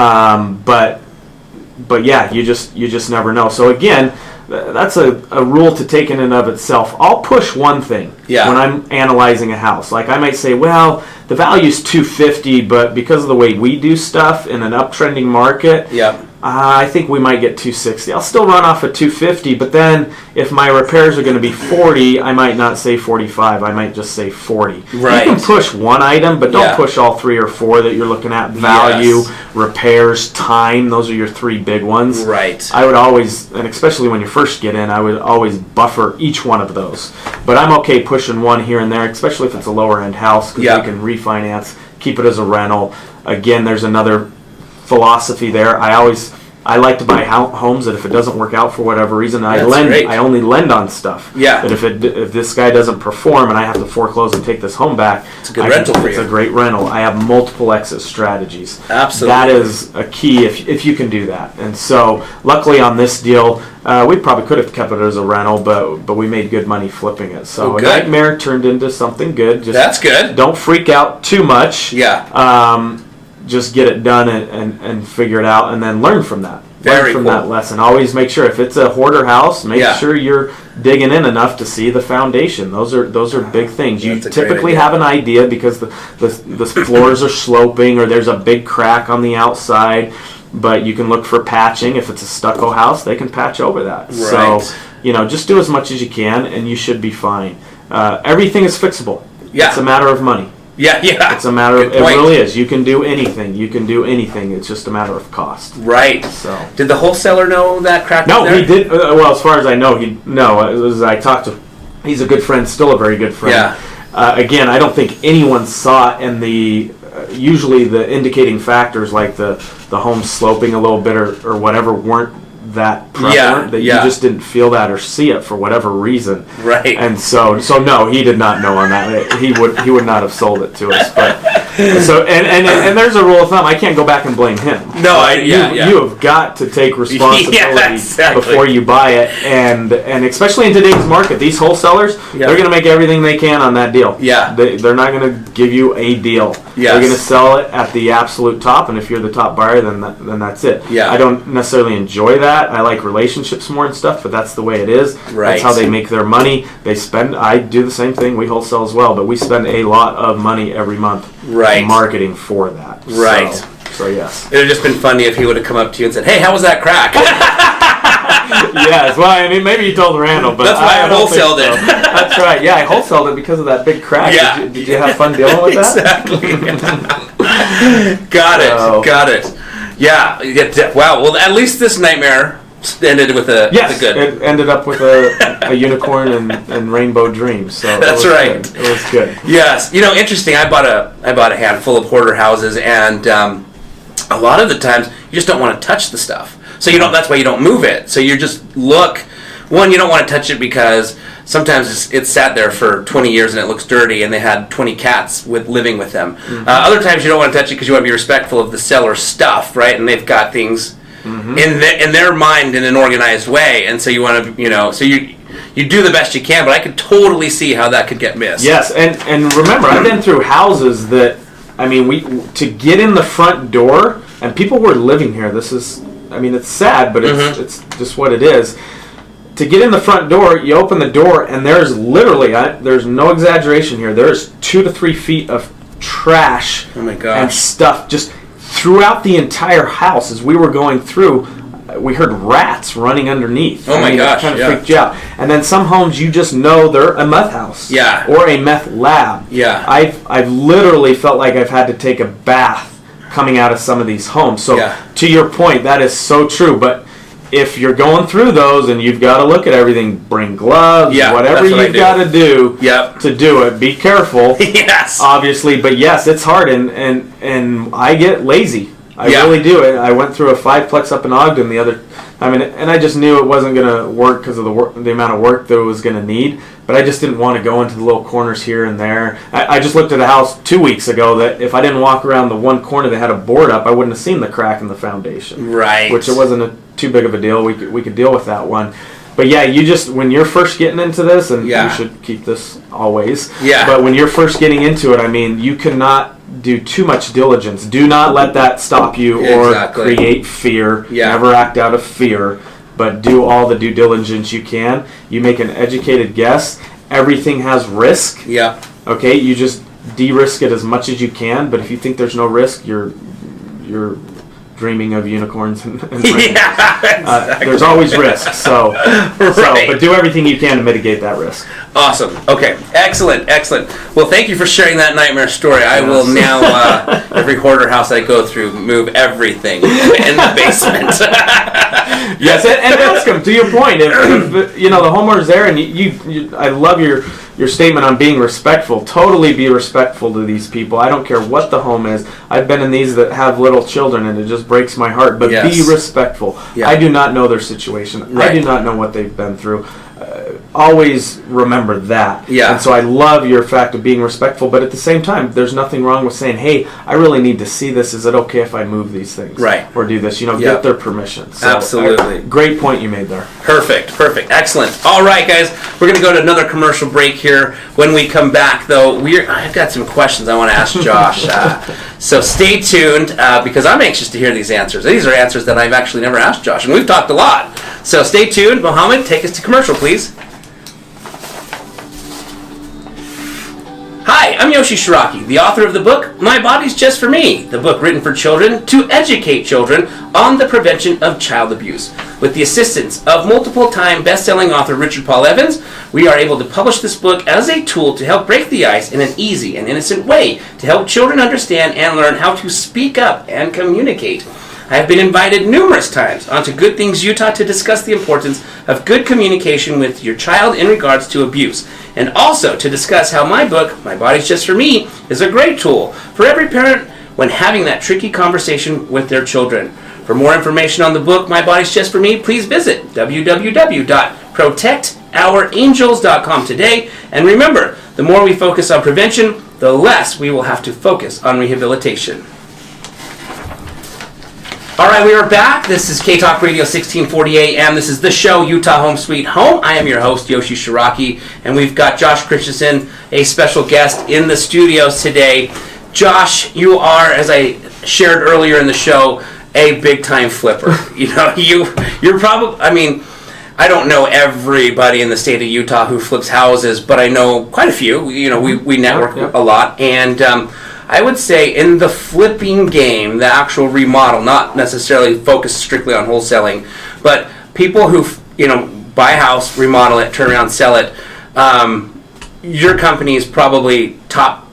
But yeah, you just never know. So again, that's a rule to take in and of itself. I'll push one thing when I'm analyzing a house. Like I might say, well, the value's $250, but because of the way we do stuff in an uptrending market, I think we might get $260. I'll still run off at $250, but then if my repairs are going to be $40, I might not say $45. I might just say $40.
Right.
You can push one item, but don't push all 3 or 4 that you're looking at. Value, repairs, time. Those are your 3 big ones.
Right.
I would always, and especially when you first get in, I would always buffer each one of those. But I'm okay pushing one here and there, especially if it's a lower end house, because we can refinance, keep it as a rental. Again, there's another philosophy there. I like to buy homes that if it doesn't work out for whatever reason, I only lend on stuff.
Yeah.
But if this guy doesn't perform and I have to foreclose and take this home back,
it's a good rental for you.
It's a great rental. I have multiple exit strategies.
Absolutely.
That is a key if you can do that. And so luckily on this deal, we probably could have kept it as a rental, but we made good money flipping it. So a nightmare turned into something good.
That's good.
Don't freak out too much.
Yeah.
Just get it done and figure it out, and then learn from that.
Very
learn from
cool.
that lesson. Always make sure, if it's a hoarder house, make sure you're digging in enough to see the foundation. Those are big things. You typically have an idea because the floors are sloping or there's a big crack on the outside, but you can look for patching. If it's a stucco house, they can patch over that.
Right.
So just do as much as you can, and you should be fine. Everything is fixable.
Yeah.
It's a matter of money.
Yeah.
It's a matter of, it really is. You can do anything. It's just a matter of cost.
Right.
So.
Did the wholesaler know that crack?
No,
was there?
he did. Well, as far as I know, as I talked to, he's a good friend, still a very good friend.
Yeah.
Again, I don't think anyone saw it, and usually the indicating factors like the home sloping a little bit or whatever weren't that prevalent, that you just didn't feel that or see it for whatever reason.
Right.
And so no, he did not know on that. He would not have sold it to us. But So and there's a rule of thumb. I can't go back and blame him.
No,
you have got to take responsibility
exactly.
before you buy it, and especially in today's market, these wholesalers, they're going to make everything they can on that deal.
Yeah,
they're not going to give you a deal.
Yes.
They're going to sell it at the absolute top, and if you're the top buyer, then that's it.
Yeah.
I don't necessarily enjoy that. I like relationships more and stuff, but that's the way it is.
Right.
That's how they make their money. I do the same thing. We wholesale as well, but we spend a lot of money every month marketing for that.
Right.
So yes.
It would have just been funny if he would have come up to you and said, "Hey, how was that crack?"
Yes. Well, I mean, maybe you told Randall, but
that's why I wholesaled it.
That's right. Yeah, I wholesaled it because of that big crack.
Yeah.
Did you have fun dealing with that?
Exactly. Got it. Yeah. Wow. Well, at least this nightmare ended with a good.
It ended up with a unicorn and rainbow dreams. So
that's right.
Good. It was good.
Yes. Interesting. I bought a handful of hoarder houses, and a lot of the times you just don't want to touch the stuff. So that's why you don't move it. So you just look. One, you don't want to touch it because sometimes it's sat there for 20 years and it looks dirty, and they had 20 cats living with them. Mm-hmm. Other times you don't want to touch it because you want to be respectful of the seller's stuff, right? And they've got things in their mind in an organized way, and so you want to, so you do the best you can. But I could totally see how that could get missed.
Yes, and remember, I've been through houses that, I mean, to get in the front door, and people were living here. This is, I mean, it's sad, but it's just what it is. To get in the front door, you open the door, and there's literally, there's no exaggeration here, there's 2 to 3 feet of trash and stuff just throughout the entire house. As we were going through, we heard rats running underneath.
Oh my gosh,
it kind of freaked you out. And then some homes, you just know they're a meth house.
Yeah.
Or a meth lab.
Yeah.
I've literally felt like I've had to take a bath coming out of some of these homes. So to your point, that is so true. But if you're going through those and you've got to look at everything, bring gloves, whatever you've got to do to do it. Be careful.
Yes.
Obviously, but yes, it's hard, and I get lazy. I really do. I went through a 5-plex up in Ogden the other. I mean, and I just knew it wasn't going to work because of the amount of work that it was going to need. But I just didn't want to go into the little corners here and there. I just looked at a house 2 weeks ago that if I didn't walk around the one corner that had a board up, I wouldn't have seen the crack in the foundation.
Right.
Which it wasn't too big of a deal. We could deal with that one. But yeah, you just, when you're first getting into this, and you should keep this always. Yeah. But when you're first getting into it, I mean, you cannot do too much diligence. Do not let that stop you or create fear. Yeah. Never act out of fear, but do all the due diligence you can. You make an educated guess. Everything has risk. Yeah. Okay, you just de-risk it as much as you can, but if you think there's no risk, you're dreaming of unicorns and exactly. There's always risk. So, but do everything you can to mitigate that risk.
Awesome. Okay. Excellent. Well, thank you for sharing that nightmare story. I will now, every hoarder house I go through, move everything in the basement.
Yes, and ask them, to your point, if the homeowner's there, and I love your statement on being respectful. Totally be respectful to these people. I don't care what the home is. I've been in these that have little children, and it just breaks my heart. But be respectful. Yeah. I do not know their situation. Right. I do not know what they've been through. Always remember that. Yeah. And so I love your fact of being respectful, but at the same time, there's nothing wrong with saying, hey, I really need to see this. Is it okay if I move these things? Right. Or do this? Get their permission. So,
absolutely.
Great point you made there.
Perfect. Excellent. All right, guys. We're going to go to another commercial break here. When we come back, though, I've got some questions I want to ask Josh. So stay tuned, because I'm anxious to hear these answers. These are answers that I've actually never asked Josh, and we've talked a lot. So stay tuned. Mohammed, take us to commercial, please. Hi, I'm Yoshi Shiraki, the author of the book, My Body's Just For Me, the book written for children to educate children on the prevention of child abuse. With the assistance of multiple-time best-selling author Richard Paul Evans, we are able to publish this book as a tool to help break the ice in an easy and innocent way to help children understand and learn how to speak up and communicate. I have been invited numerous times onto Good Things Utah to discuss the importance of good communication with your child in regards to abuse, and also to discuss how my book, My Body's Just For Me, is a great tool for every parent when having that tricky conversation with their children. For more information on the book, My Body's Just For Me, please visit www.protectourangels.com today. And remember, the more we focus on prevention, the less we will have to focus on rehabilitation. All right, we are back. This is K-Talk Radio 1640 AM. This is the show, Utah Home Sweet Home. I am your host, Yoshi Shiraki, and we've got Josh Christensen, a special guest in the studios today. Josh, you are, as I shared earlier in the show, a big-time flipper. You know, you're probably, I mean, I don't know everybody in the state of Utah who flips houses, but I know quite a few. You know, we network a lot, and I would say in the flipping game, the actual remodel, not necessarily focused strictly on wholesaling, but people who, you know, buy a house, remodel it, turn around, sell it, your company is probably top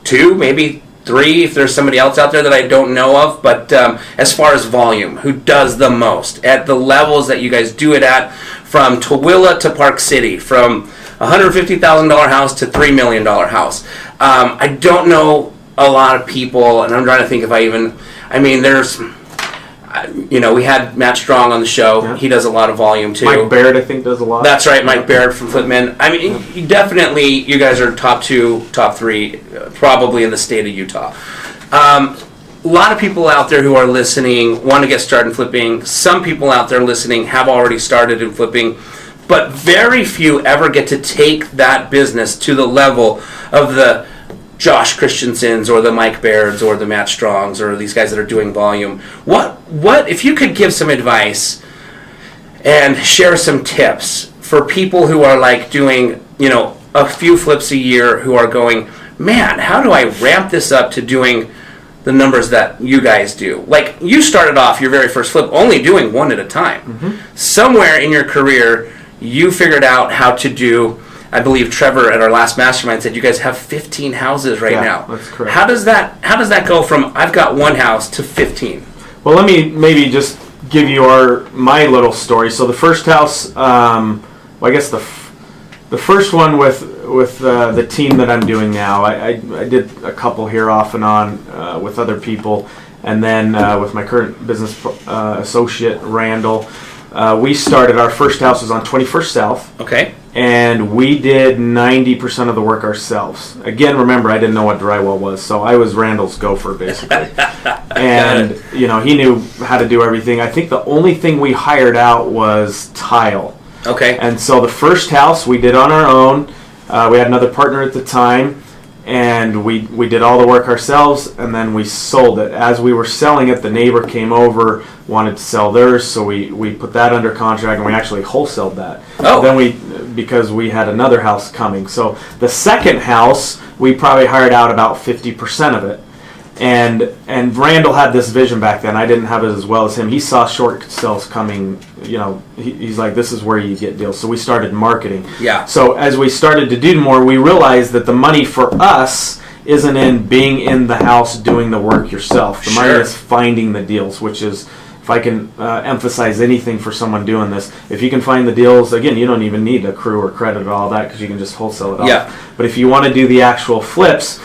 2, maybe 3, if there's somebody else out there that I don't know of. But as far as volume, who does the most at the levels that you guys do it at, from Tooele to Park City, from $150,000 house to $3 million house. I don't know a lot of people, and I'm trying to think if there's, you know, we had Matt Strong on the show. Yeah. He does a lot of volume too.
Mike Baird, I think, does a lot.
That's right, Mike Baird from Flipman. I mean, definitely, you guys are top 2, top 3, probably in the state of Utah. A lot of people out there who are listening want to get started in flipping. Some people out there listening have already started in flipping, but very few ever get to take that business to the level of the Josh Christensen's or the Mike Bairds or the Matt Strongs or these guys that are doing volume. What if you could give some advice and share some tips for people who are like doing, you know, a few flips a year, who are going, man, how do I ramp this up to doing the numbers that you guys do? Like, you started off your very first flip only doing one at a time. Mm-hmm. Somewhere in your career, you figured out how to do, I believe Trevor at our last mastermind said you guys have 15 houses right now.
That's correct.
How does that go from I've got one house to 15?
Well, let me maybe just give you my little story. So the first house, I guess the first one with the team that I'm doing now, I did a couple here off and on with other people, and then with my current business associate Randall, we started, our first house was on 21st South. Okay. And we did 90% of the work ourselves. Again, remember, I didn't know what drywall was, so I was Randall's gopher, basically. And, you know, he knew how to do everything. I think the only thing we hired out was tile. Okay. And so the first house we did on our own. We had another partner at the time, and we did all the work ourselves, and then we sold it. As we were selling it, the neighbor came over, wanted to sell theirs, so we put that under contract, and we actually wholesaled that. Oh. Then because we had another house coming. So the second house, we probably hired out about 50% of it. And Randall had this vision back then. I didn't have it as well as him. He saw short sales coming. You know, he's like, this is where you get deals. So we started marketing. Yeah. So as we started to do more, we realized that the money for us isn't in being in the house doing the work yourself. The money is finding the deals, which is, if I can emphasize anything for someone doing this, if you can find the deals, again, you don't even need a crew or credit or all that, because you can just wholesale it off. But if you want to do the actual flips,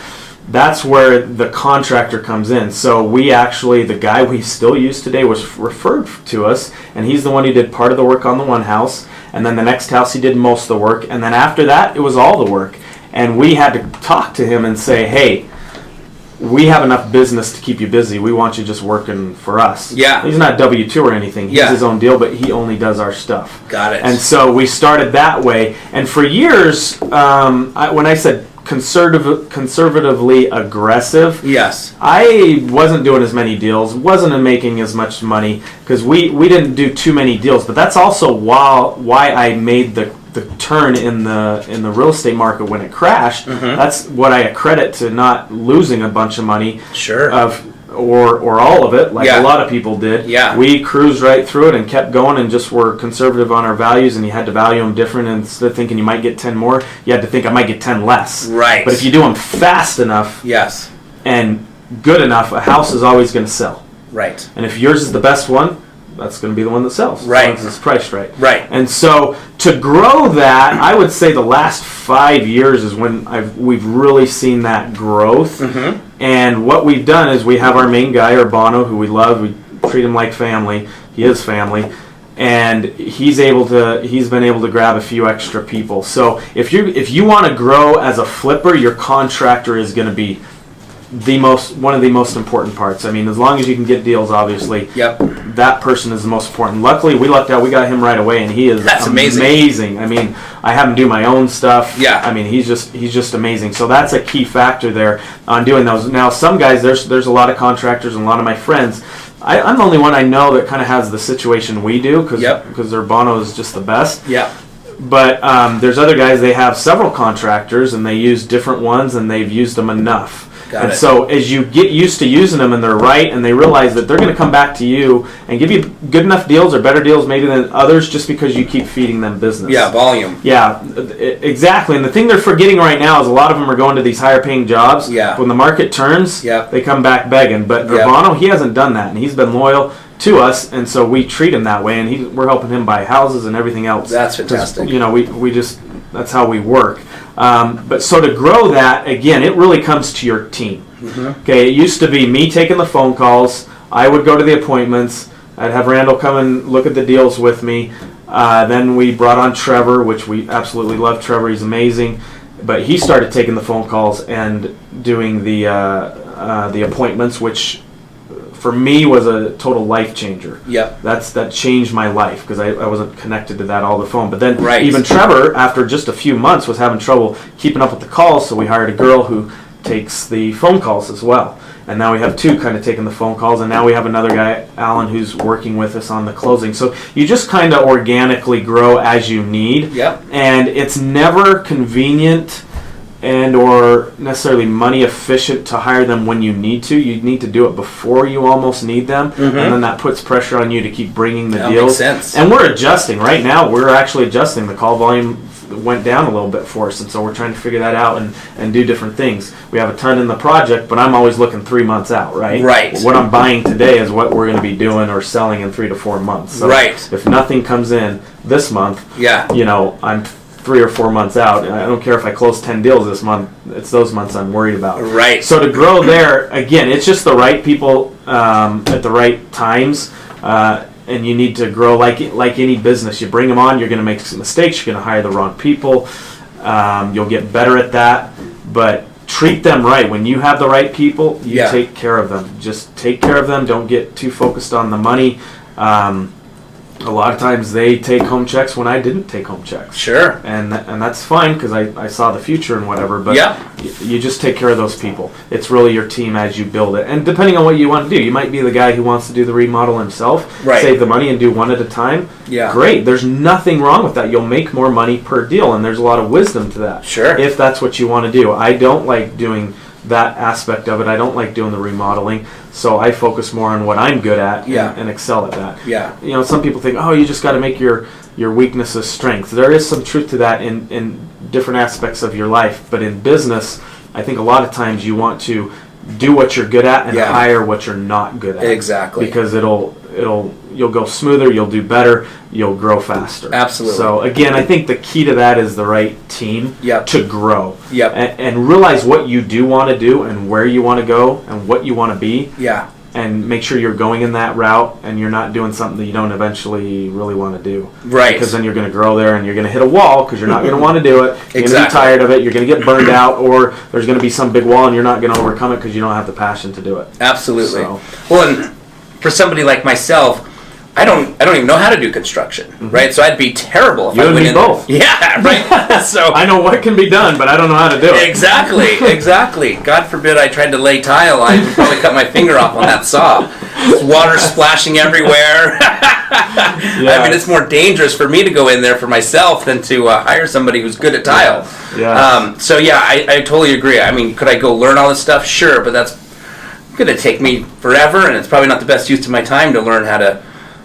that's where the contractor comes in. So we actually, the guy we still use today was referred to us, and he's the one who did part of the work on the one house, and then the next house he did most of the work, and then after that it was all the work. And we had to talk to him and say, hey, we have enough business to keep you busy. We want you just working for us. Yeah. He's not W-2 or anything. He has his own deal, but he only does our stuff. Got it. And so we started that way. And for years, when I said conservatively aggressive, yes, I wasn't doing as many deals, wasn't making as much money, because we didn't do too many deals. But that's also why I made the turn in the real estate market when it crashed. Mm-hmm. That's what I accredit to not losing a bunch of money. Sure. Or all of it, like a lot of people did. Yeah. We cruised right through it and kept going, and just were conservative on our values, and you had to value them different. And instead of thinking you might get 10 more, you had to think I might get 10 less. Right. But if you do them fast enough, yes, and good enough, a house is always going to sell. Right. And if yours is the best one, that's going to be the one that sells. Right. As long as it's priced right. Right. And so to grow that, I would say the last 5 years is when we've really seen that growth. Mm-hmm. And what we've done is we have our main guy, Urbano, who we love. We treat him like family. He is family. and he's been able to grab a few extra people. So if you want to grow as a flipper, your contractor is going to be one of the most important parts. I mean, as long as you can get deals, obviously,
Yep.
that person is the most important. Luckily, we lucked out. We got him right away, and he is
That's
amazing. I mean, I have him do my own stuff.
Yeah.
I mean, he's just amazing. So that's a key factor there on doing those. Now, some guys, there's a lot of contractors and a lot of my friends. I'm the only one I know that kind of has the situation we do because their Bono is just the best.
Yeah.
But there's other guys, they have several contractors and they use different ones and they've used them enough.
Got it.
So as you get used to using them and they're right and they realize that they're going to come back to you and give you good enough deals or better deals maybe than others just because you keep feeding them business.
Yeah, volume.
Yeah, exactly. And the thing they're forgetting right now is a lot of them are going to these higher paying jobs.
Yeah.
When the market turns,
Yeah.
they come back begging. But Bono, he hasn't done that and he's been loyal to us, and so we treat him that way, and we're helping him buy houses and everything else.
That's fantastic.
You know, we just, that's how we work. But so to grow that, again, it really comes to your team.
Mm-hmm.
Okay, it used to be me taking the phone calls. I would go to the appointments. I'd have Randall come and look at the deals with me. Then we brought on Trevor, which we absolutely love. Trevor, he's amazing. But he started taking the phone calls and doing the appointments, which for me was a total life changer.
Yep.
That changed my life because I wasn't connected to that all the phone. But then
Right.
even Trevor, after just a few months, was having trouble keeping up with the calls, so we hired a girl who takes the phone calls as well. And now we have two kind of taking the phone calls, and now we have another guy, Alan, who's working with us on the closing. So you just kind of organically grow as you need.
Yep.
And it's never convenient and or necessarily money efficient to hire them when you need to. You need to do it before you almost need them, and then that puts pressure on you to keep bringing the deals.
Makes sense.
And we're adjusting right now. We're actually adjusting. The call volume went down a little bit for us, and so we're trying to figure that out and do different things. We have a ton in the project, but I'm always looking 3 months out, right?
Right.
What I'm buying today is what we're going to be doing or selling in 3 to 4 months. So
Right.
if nothing comes in this month,
Yeah.
you know, I'm 3 or 4 months out. I don't care if I close 10 deals this month. It's those months I'm worried about.
Right.
So to grow there, again, it's just the right people at the right times. And you need to grow like any business. You bring them on, you're going to make some mistakes. You're going to hire the wrong people. You'll get better at that. But treat them right. When you have the right people, you take care of them. Just take care of them. Don't get too focused on the money. A lot of times they take home checks when I didn't take home checks.
Sure.
And that's fine because I saw the future and whatever. But you just take care of those people. It's really your team as you build it. And depending on what you want to do, you might be the guy who wants to do the remodel himself, save the money and do one at a time.
Yeah.
Great. There's nothing wrong with that. You'll make more money per deal, and there's a lot of wisdom to that.
Sure.
If that's what you want to do. I don't like doing that aspect of it. I don't like doing the remodeling, so I focus more on what I'm good at and excel at that.
Yeah.
You know, some people think, oh, you just got to make your weaknesses strengths. There is some truth to that in different aspects of your life, but in business, I think a lot of times you want to do what you're good at and hire what you're not good at.
Exactly.
Because you'll go smoother, you'll do better, you'll grow faster.
Absolutely.
So again, I think the key to that is the right team to grow.
Yep.
And realize what you do want to do and where you want to go and what you want to be.
Yeah.
And make sure you're going in that route and you're not doing something that you don't eventually really want to do.
Right.
Because then you're going to grow there and you're going to hit a wall because you're not going to want to do it. You're going to be tired of it. You're going to get burned out, or there's going to be some big wall and you're not going to overcome it because you don't have the passion to do it.
Absolutely.
So.
Well, and for somebody like myself, I don't even know how to do construction, right? So I'd be terrible if I went in. You and me both. Yeah, right. So
I know what can be done, but I don't know how to do it.
Exactly. God forbid I tried to lay tile. I would probably cut my finger off on that saw. Water splashing everywhere. I mean, it's more dangerous for me to go in there for myself than to hire somebody who's good at tile.
Yeah.
So yeah, I totally agree. I mean, could I go learn all this stuff? Sure, but that's going to take me forever, and it's probably not the best use of my time to learn how to.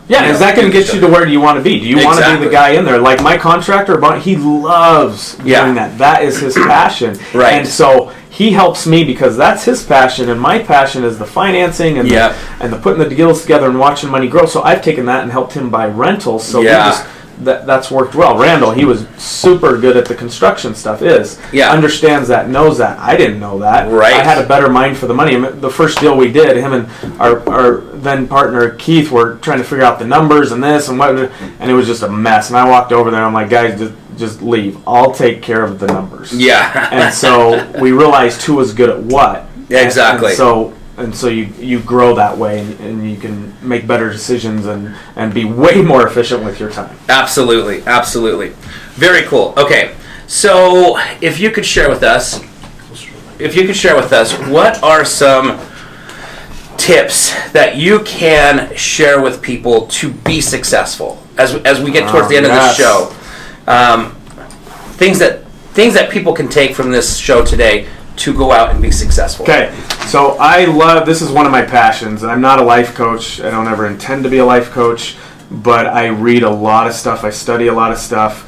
Yeah, is that going to get you to where you want to be? Do you want to be the guy in there? Like my contractor, he loves doing that. That is his passion.
Right.
And so he helps me because that's his passion, and my passion is the financing and the putting the deals together and watching money grow. So I've taken that and helped him buy rentals. So we just that's worked well. Randall, he was super good at the construction stuff. Understands that, knows that. I didn't know that.
Right.
I had a better mind for the money. The first deal we did, him and our then partner Keith were trying to figure out the numbers and this and what, and it was just a mess. And I walked over there. I'm like, guys, just leave. I'll take care of the numbers.
Yeah.
And so we realized who was good at what.
Yeah, exactly.
And so you grow that way, and you can make better decisions and be way more efficient with your time.
Absolutely. Very cool. Okay, so if you could share with us, what are some tips that you can share with people to be successful as we get towards the end of this show? Things that people can take from this show today to go out and be successful.
Okay, so this is one of my passions. I'm not a life coach. I don't ever intend to be a life coach, but I read a lot of stuff. I study a lot of stuff.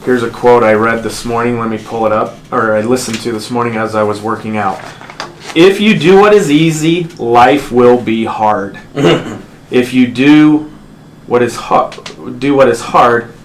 Here's a quote I read this morning. Let me pull it up, or I listened to this morning as I was working out. If you do what is easy, life will be hard. If you do what is hard,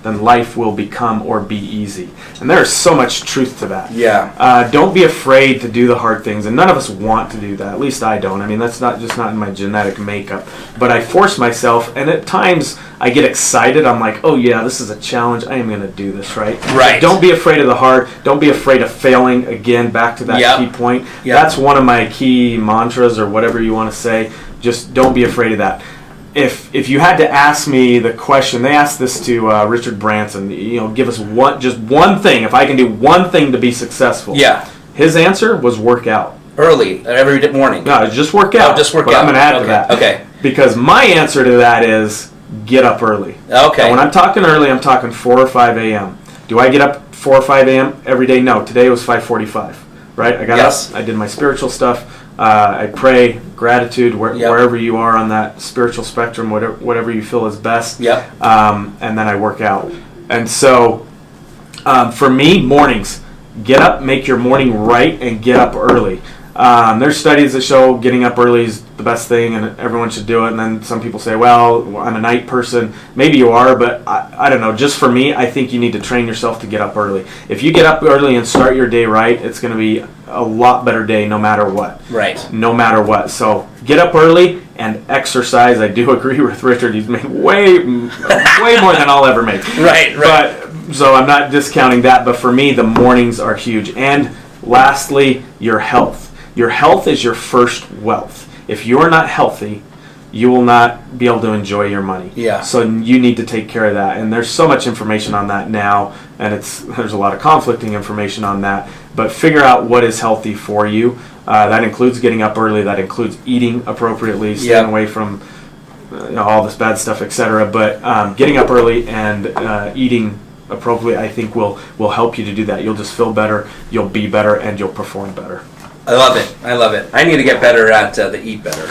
then life will become or be easy. And there's so much truth to that.
Yeah.
Don't be afraid to do the hard things, and none of us want to do that. At least I don't. I mean, that's not in my genetic makeup. But I force myself, and at times I get excited. I'm like, oh yeah, this is a challenge. I am going to do this, right?
Right.
So don't be afraid of the hard. Don't be afraid of failing. Again, back to that key point.
Yep.
That's one of my key mantras, or whatever you want to say. Just don't be afraid of that. If you had to ask me the question, they asked this to Richard Branson, give us just one thing. If I can do one thing to be successful, his answer was work out
early every morning.
No, just work out.
Just work
but
out.
I'm going to add to that.
Okay.
Because my answer to that is get up early.
Okay.
And when I'm talking early, I'm talking 4 or 5 a.m. Do I get up 4 or 5 a.m. every day? No. Today was 5:45. Right? I got up. I did my spiritual stuff. I pray, gratitude, wherever you are on that spiritual spectrum, whatever you feel is best.
Yep.
And then I work out. And so, for me, mornings, get up, make your morning right, and get up early. There's studies that show getting up early is the best thing, and everyone should do it. And then some people say, well, I'm a night person. Maybe you are, but I don't know. Just for me, I think you need to train yourself to get up early. If you get up early and start your day right, it's going to be a lot better day no matter what.
Right.
No matter what. So get up early and exercise. I do agree with Richard. He's made way more than I'll ever make.
Right.
But so I'm not discounting that, but for me, the mornings are huge. And lastly, your health. Your health is your first wealth. If you're not healthy, you will not be able to enjoy your money.
Yeah.
So you need to take care of that. And there's so much information on that now, and there's a lot of conflicting information on that. But figure out what is healthy for you. That includes getting up early. That includes eating appropriately, staying away from all this bad stuff, etc. But getting up early and eating appropriately, I think, will help you to do that. You'll just feel better, you'll be better, and you'll perform better.
I love it. I need to get better at the eat better.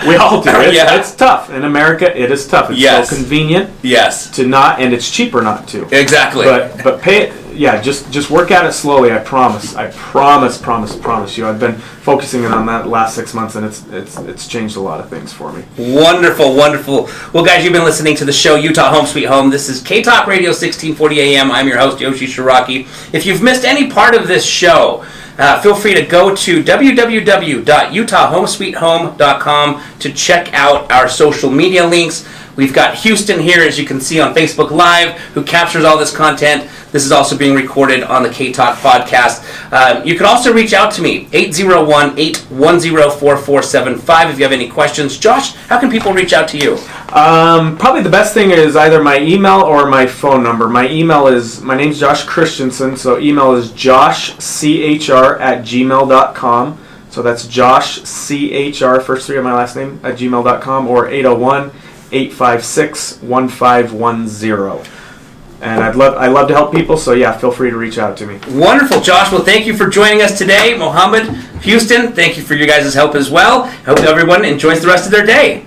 We all do. It's tough. In America, it is tough. It's so convenient to not, and it's cheaper not to.
Exactly.
But pay it. Yeah, just work at it slowly. I promise you. I've been focusing on that last 6 months, and it's changed a lot of things for me.
Wonderful. Well, guys, you've been listening to the show Utah Home Sweet Home. This is K-Talk Radio 1640 AM. I'm your host, Yoshi Shiraki. If you've missed any part of this show, feel free to go to www.utahhomesweethome.com to check out our social media links. We've got Houston here, as you can see on Facebook Live, who captures all this content. This is also being recorded on the K-Talk podcast. You can also reach out to me, 801-810-4475, if you have any questions. Josh, how can people reach out to you?
Probably the best thing is either my email or my phone number. My name's Josh Christensen, so email is joshchr@gmail.com. So that's joshchr, first three of my last name, at gmail.com, or 801-856-1510. And I love to help people, so yeah, feel free to reach out to me.
Wonderful, Josh. Well, thank you for joining us today. Mohammed, Houston, thank you for your guys' help as well. I hope everyone enjoys the rest of their day.